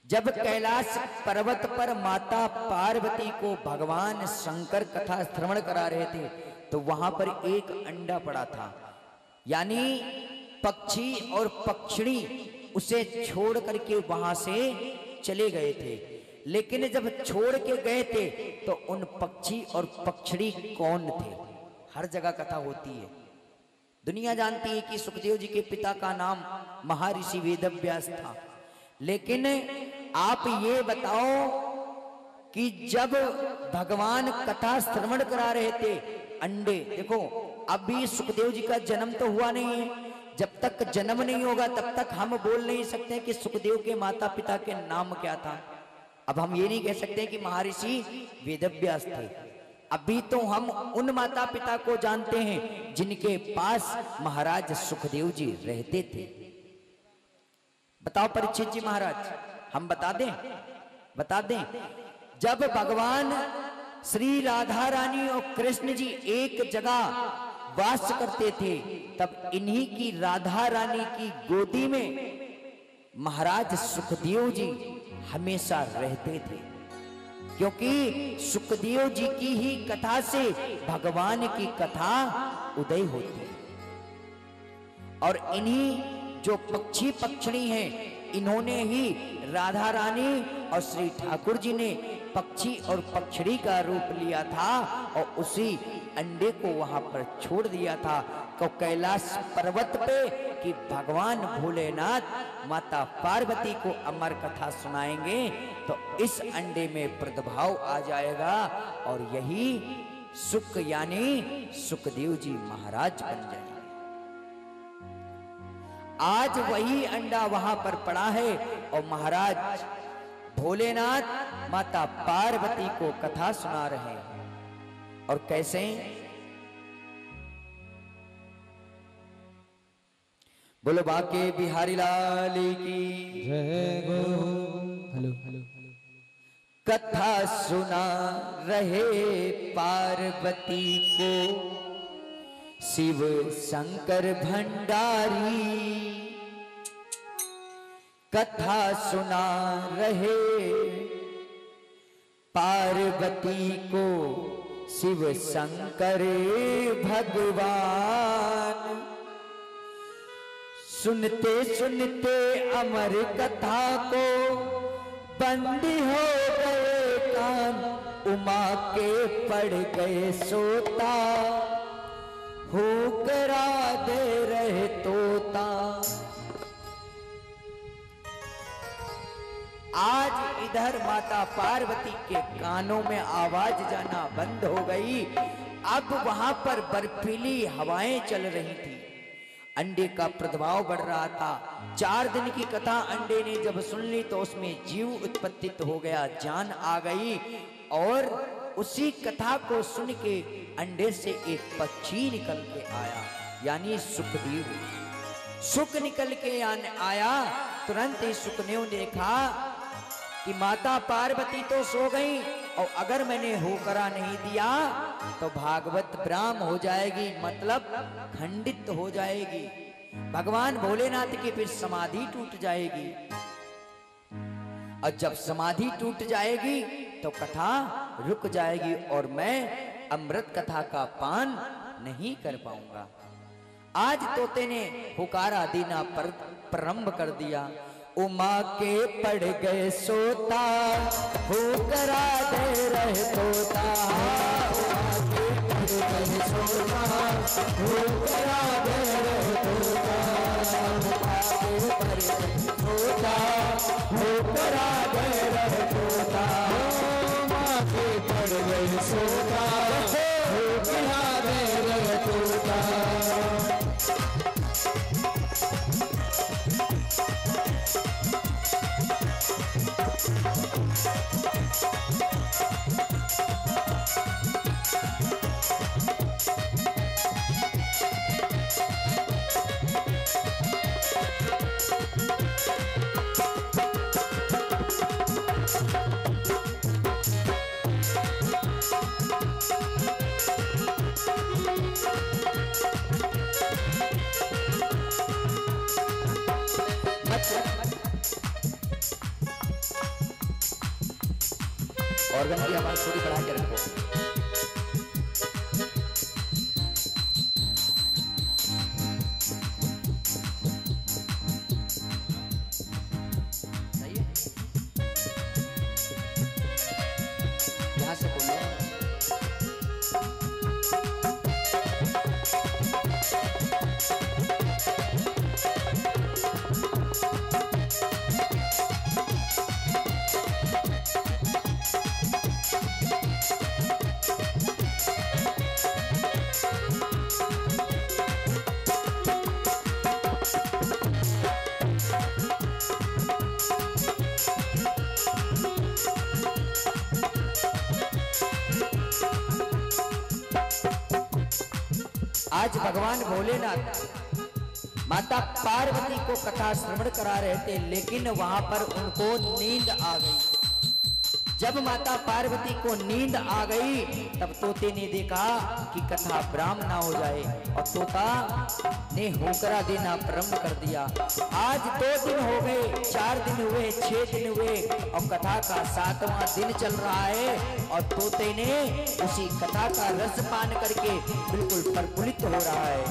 जब कैलाश पर्वत पर माता पार्वती को भगवान शंकर कथा श्रवण करा रहे थे तो वहां पर एक अंडा पड़ा था, यानी पक्षी और पक्षिणी उसे छोड़ करके वहां से चले गए थे। लेकिन जब छोड़ के गए थे तो उन पक्षी और पक्षिणी कौन थे? हर जगह कथा होती है। दुनिया जानती है कि सुखदेव जी के पिता का नाम महर्षि वेदव्यास था, लेकिन आप ये बताओ कि जब भगवान कथा श्रवण करा रहे थे, अंडे देखो, अभी सुखदेव जी का जन्म तो हुआ नहीं है। जब तक जन्म नहीं होगा तब तक हम बोल नहीं सकते कि सुखदेव के माता पिता के नाम क्या था। अब हम ये नहीं कह सकते कि महर्षि वेदव्यास थे। अभी तो हम उन माता पिता को जानते हैं जिनके पास महाराज सुखदेव जी रहते थे। बताओ परीक्षित जी महाराज, हम बता दें जब भगवान श्री राधा रानी और कृष्ण जी एक जगह वास करते थे तब इन्हीं की राधा रानी की गोदी में महाराज सुखदेव जी हमेशा रहते थे, क्योंकि सुखदेव जी की ही कथा से भगवान की कथा उदय होती है। और इन्हीं जो पक्षी पक्षिणी हैं, इन्होंने ही राधा रानी और श्री ठाकुर जी ने पक्षी और पक्षिणी का रूप लिया था और उसी अंडे को वहां पर छोड़ दिया था तो कैलाश पर्वत पे कि भगवान भोलेनाथ माता पार्वती को अमर कथा सुनाएंगे तो इस अंडे में प्रादुर्भाव आ जाएगा और यही सुख यानी सुखदेव जी महाराज बन जाएंगे। आज वही अंडा वहां पर पड़ा है और महाराज भोलेनाथ माता पार्वती को कथा सुना रहे हैं। और कैसे? बोलो बाके बिहारी लाल की जय गो। हेलो हेलो कथा सुना रहे पार्वती को शिव शंकर भंडारी, कथा सुना रहे पार्वती को शिव शंकर भगवान। सुनते सुनते अमर कथा को बंद हो गए कान, उमा के पड़ गए सोता हो करा दे रहे तोता। आज इधर माता पार्वती के कानों में आवाज जाना बंद हो गई। अब वहां पर बर्फीली हवाएं चल रही थी, अंडे का प्रादुर्भाव बढ़ रहा था। 4 दिन की कथा अंडे ने जब सुन ली तो उसमें जीव उत्पत्तित हो गया, जान आ गई। और उसी कथा को सुन के अंडे से एक पक्षी निकल के आया, यानी सुखदेव। सुख निकल के आया। तुरंत ही सुखदेव ने देखा कि माता पार्वती तो सो गई और अगर मैंने होकरा नहीं दिया तो भागवत ब्राह्म हो जाएगी, मतलब खंडित हो जाएगी। भगवान भोलेनाथ की फिर समाधि टूट जाएगी और जब समाधि टूट जाएगी तो कथा रुक जाएगी और मैं अमृत कथा का पान नहीं कर पाऊंगा। आज तोते ने हुकारा देना प्रारंभ कर दिया। उमा के पड़ गए सोता हो करा दे रहे तोता, उमा के पड़ गए सोता हो करा दे रहे तोता, उमा के पड़ गए सोता हो करा दे रहे तोता, उमा के पड़ गए सोता हो करा दे रहे तोता। ऑर्गन की आवाज थोड़ी बढ़ा के रखो। सही है, यहाँ से बोलो। आज भगवान भोलेनाथ माता पार्वती को कथा श्रवण करा रहे थे, लेकिन वहां पर उनको नींद आ गई। जब माता पार्वती को नींद आ गई तब तोते ने देखा कि कथा ब्राह्म ना हो जाए, और तोता ने होकरा देना प्रारंभ कर दिया। आज 2 दिन हो गए, 4 दिन हुए, 6 दिन हुए, और कथा का 7वां दिन चल रहा है, और तोते ने उसी कथा का रस पान करके बिल्कुल प्रफुल्लित हो रहा है।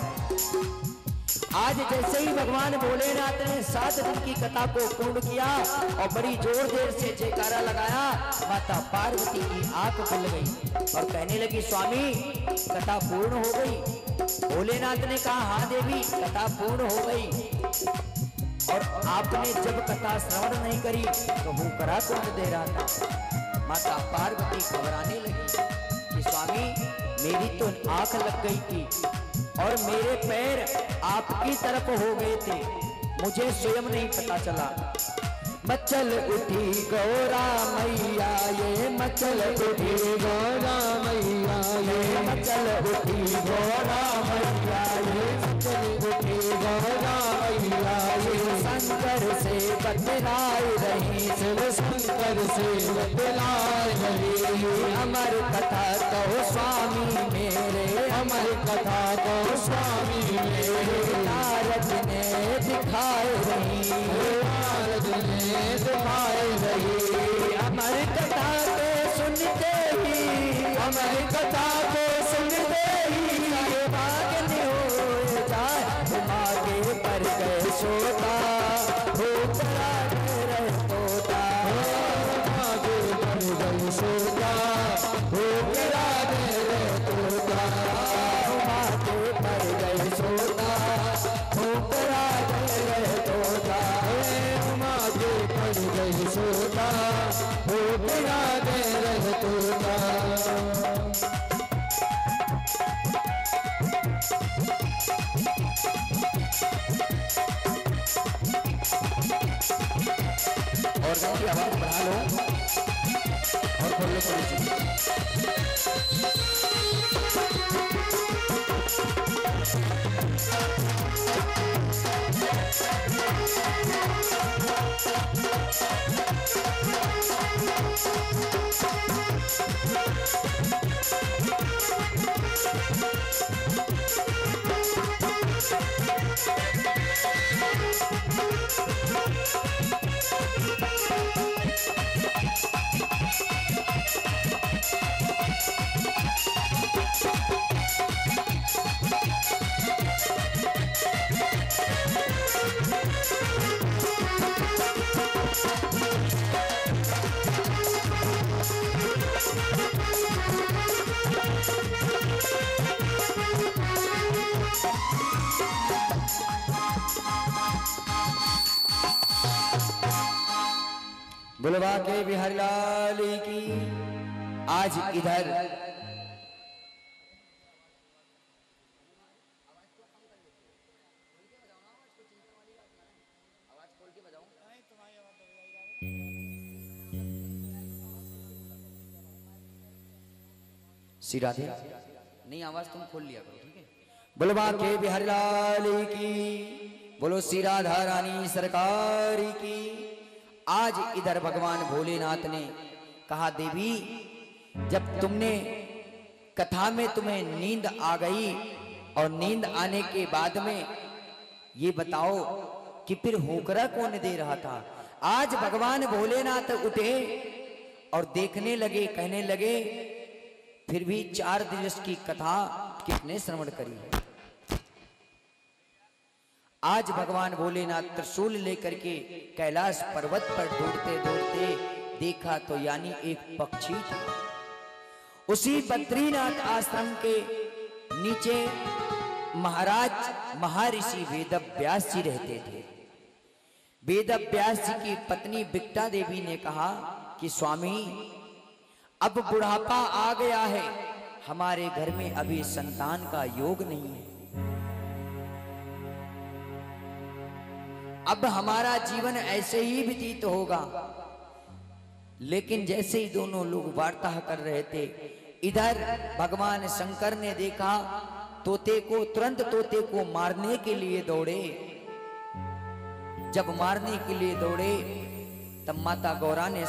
आज जैसे ही भगवान भोलेनाथ ने 7 दिन की कथा को पूर्ण किया और बड़ी जोर देर से जयकारा लगाया, माता पार्वती की आंख खुल गई और कहने लगी, स्वामी कथा पूर्ण हो गई। भोलेनाथ ने कहा, हाँ देवी कथा पूर्ण हो गई, और आपने जब कथा श्रवण नहीं करी तो होकरा कौन दे रहा था। माता पार्वती घबराने लगी कि स्वामी मेरी तो आंख लग गई थी और मेरे पैर आपकी तरफ हो गए थे, मुझे स्वयं नहीं पता चला। मचल उठी गौरा मैया, ये मचल उठी गौरा मैया, ये मचल उठी गौरा मैया, ये मचल उठी गौरा मैया, ये शंकर से बतलाए रही, शिव शंकर से बतलाए रही। अमर कथा कहो स्वामी मेरे, अमर कथा कहो स्वामी मेरे। नारद ने दिखाए रही, नारद ने दिखाए रही। अमर कथा को सुनते ही, अमर कथा को सुनते ही, भाग्य हो जाए तुम्हारे पर गए सोता, होकरा रहे तोता, आगे पर गए सोता, होकरा रहे तोता, आगे पर गए सोता, होकरा रहे तोता, आगे पर गए सोता, होकरा रहे तोता। और गाँव की आवाज बढ़ा लो और खोल लो थोड़ी सी। बुलवा के बिहारी लाल की। आज इधर श्री राधे नहीं, आवाज तुम खोल लिया करो, ठीक है। बुलवा के बिहारी लाल की, बोलो श्री राधा रानी सरकार की। आज इधर भगवान भोलेनाथ ने कहा, देवी जब तुमने कथा में तुम्हें नींद आ गई और नींद आने के बाद में ये बताओ कि फिर होकरा कौन दे रहा था। आज भगवान भोलेनाथ उठे और देखने लगे, कहने लगे फिर भी 4 दिवस की कथा कितने श्रवण करी है। आज भगवान भोलेनाथ त्रिशूल लेकर के कैलाश पर्वत पर दौड़ते दौड़ते देखा तो यानी एक पक्षी था। उसी बद्रीनाथ आश्रम के नीचे महाराज महर्षि वेदव्यास जी रहते थे। वेदव्यास जी की पत्नी बिक्टा देवी ने कहा कि स्वामी, अब बुढ़ापा आ गया है, हमारे घर में अभी संतान का योग नहीं है, अब हमारा जीवन ऐसे ही व्यतीत होगा। लेकिन जैसे ही दोनों लोग वार्ता कर रहे थे, इधर भगवान शंकर ने देखा तोते को, तुरंत तोते को मारने के लिए दौड़े। जब मारने के लिए दौड़े तब माता गौरा ने